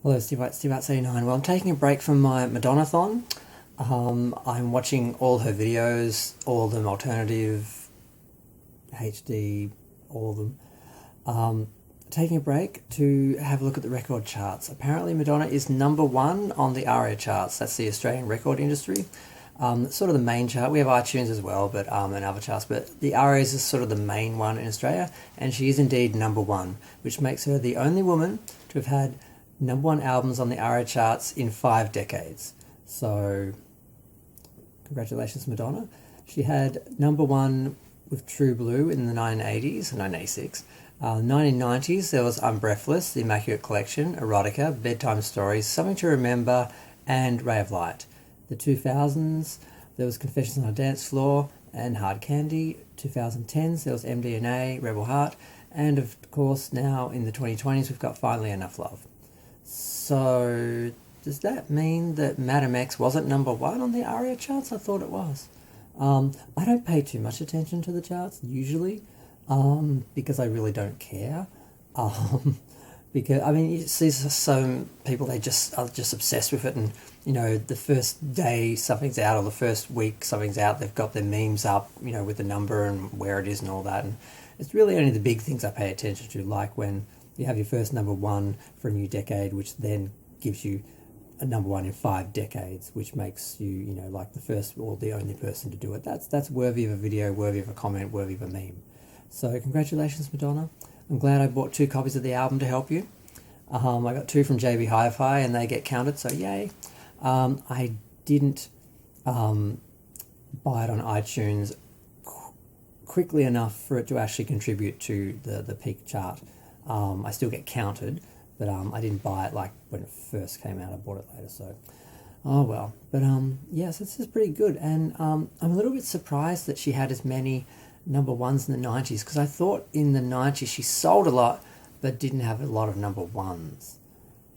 Hello, Steve Arts 89. Well, I'm taking a break from my Madonna-thon. I'm watching all her videos, all of them alternative, HD, all of them. Taking a break to have a look at the record charts. Apparently Madonna is #1 on the Aria charts. That's the Australian record industry. Sort of the main chart. We have iTunes as well, but and other charts. But the Aria is sort of the main one in Australia, and she is indeed #1, which makes her the only woman to have had #1 albums on the Aria charts in 5 decades. So, congratulations, Madonna. She had #1 with True Blue in the 1980s, 1986. 1990s, there was Unbreathless, The Immaculate Collection, Erotica, Bedtime Stories, Something to Remember, and Ray of Light. The 2000s, there was Confessions on a Dance Floor and Hard Candy. 2010s, there was MDNA, Rebel Heart. And of course, now in the 2020s, we've got Finally Enough Love. So, does that mean that Madam X wasn't #1 on the Aria charts? I thought it was. I don't pay too much attention to the charts, usually, because I really don't care. Because, I mean, you see some people, they are just obsessed with it, and, you know, the first day something's out, or the first week something's out, they've got their memes up, you know, with the number and where it is and all that, and it's really only the big things I pay attention to, like when you have your first #1 for a new decade, which then gives you a #1 in 5 decades, which makes you, you know, like the first or the only person to do it. That's worthy of a video, worthy of a comment, worthy of a meme. So congratulations, Madonna. I'm glad I bought 2 copies of the album to help you. I got 2 from JB Hi-Fi and they get counted, so yay. I didn't buy it on iTunes quickly enough for it to actually contribute to the peak chart. I still get counted, but I didn't buy it like when it first came out. I bought it later, so oh well. But yes, this is pretty good, and I'm a little bit surprised that she had as many #1s in the 90s, because I thought in the 90s she sold a lot but didn't have a lot of #1s.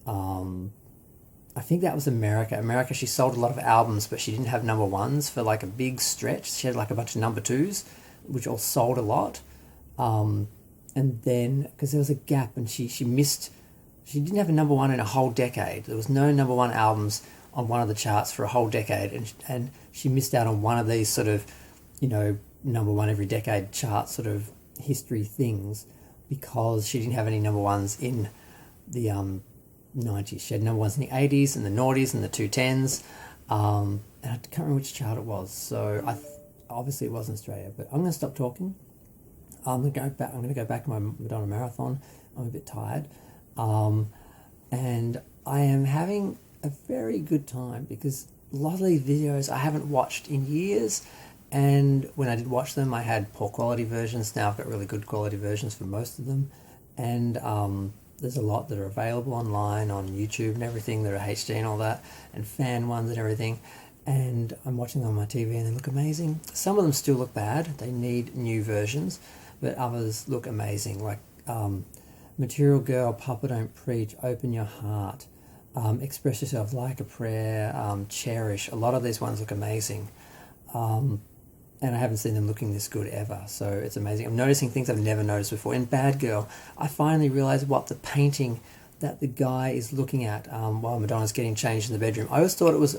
I think that was America, she sold a lot of albums, but she didn't have #1s for like a big stretch. She had like a bunch of #2s, which all sold a lot. And then, because there was a gap, and she didn't have a #1 in a whole decade. There was no #1 albums on one of the charts for a whole decade, and she missed out on one of these sort of, you know, #1 every decade chart sort of history things, because she didn't have any #1s in the 90s. She had #1s in the 80s and the noughties and the 210s, and I can't remember which chart it was, so obviously it wasn't Australia. But I'm going to stop talking. I'm going to go back to my Madonna marathon. I'm a bit tired, and I am having a very good time, because a lot of these videos I haven't watched in years, and when I did watch them, I had poor quality versions. Now I've got really good quality versions for most of them, and there's a lot that are available online on YouTube and everything that are HD and all that, and fan ones and everything. And I'm watching them on my TV and they look amazing. Some of them still look bad. They need new versions, but others look amazing. Like Material Girl, Papa Don't Preach, Open Your Heart, Express Yourself, Like a Prayer, Cherish. A lot of these ones look amazing. And I haven't seen them looking this good ever, so it's amazing. I'm noticing things I've never noticed before. In Bad Girl, I finally realised what the painting that the guy is looking at while Madonna's getting changed in the bedroom. I always thought it was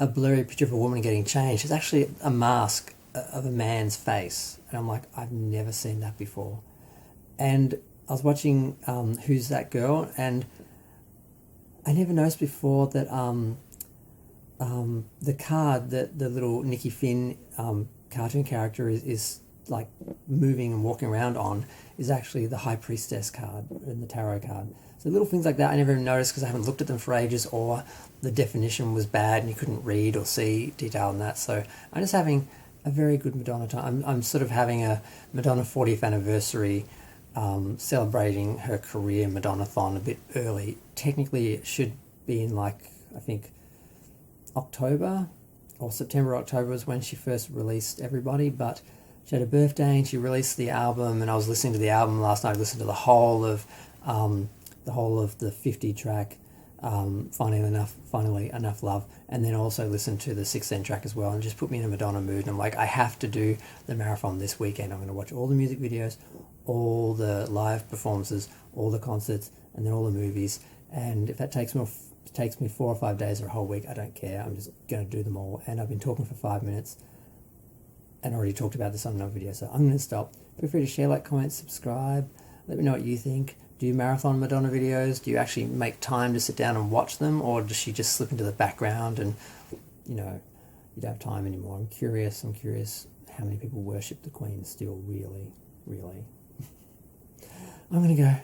a blurry picture of a woman getting changed. It's actually a mask of a man's face, and I'm like, I've never seen that before. And I was watching Who's That Girl, and I never noticed before that the card that the little Nikki Finn cartoon character is like moving and walking around on is actually the High Priestess card and the tarot card. So little things like that I never even noticed because I haven't looked at them for ages, or the definition was bad and you couldn't read or see detail in that. So I'm just having a very good Madonna time. I'm sort of having a Madonna 40th anniversary, celebrating her career Madonna-thon a bit early. Technically it should be in like, I think, October or September, October was when she first released Everybody, but she had a birthday and she released the album, and I was listening to the album last night. I listened to the whole of the 50 track Finally Enough Love, and then also listened to the 16 track as well, and just put me in a Madonna mood. And I'm like, I have to do the marathon this weekend. I'm going to watch all the music videos, all the live performances, all the concerts, and then all the movies. And if that takes me 4 or 5 days or a whole week, I don't care. I'm just going to do them all. And I've been talking for 5 minutes and already talked about this on another video, so I'm going to stop. Feel free to share, like, comment, subscribe. Let me know what you think. Do you marathon Madonna videos? Do you actually make time to sit down and watch them, or does she just slip into the background and, you know, you don't have time anymore? I'm curious how many people worship the Queen still, really. I'm going to go.